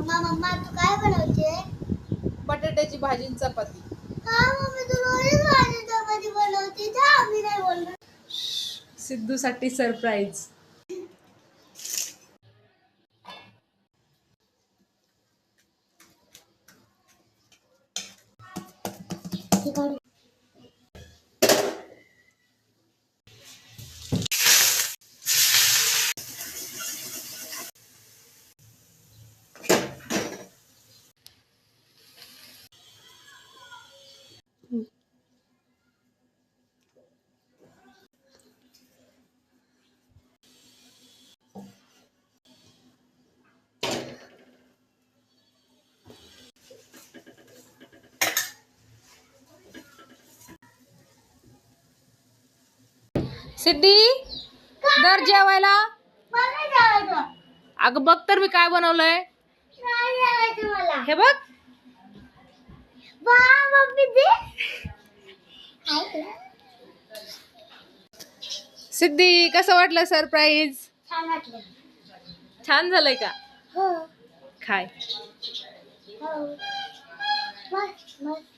Mamma तू काय बनवते? बटाट्याची भाजी आणि चपाती. हा मम्मी तू रोज भाजी चपाती बनवते जा आम्ही नाही बोलणार. सिद्धूसाठी सरप्राईज. सिद्धी दर जेवायला. मला जेवायचं. अगं बघ तर मी काय बनवलंय. नाही जेवायचं मला. हे बघ. वाह मम्मी दे. सिद्धी कसं वाटलं सरप्राईज? छान वाटलं. छान झालंय का? हो. खाय. हो. मस्त मस्त.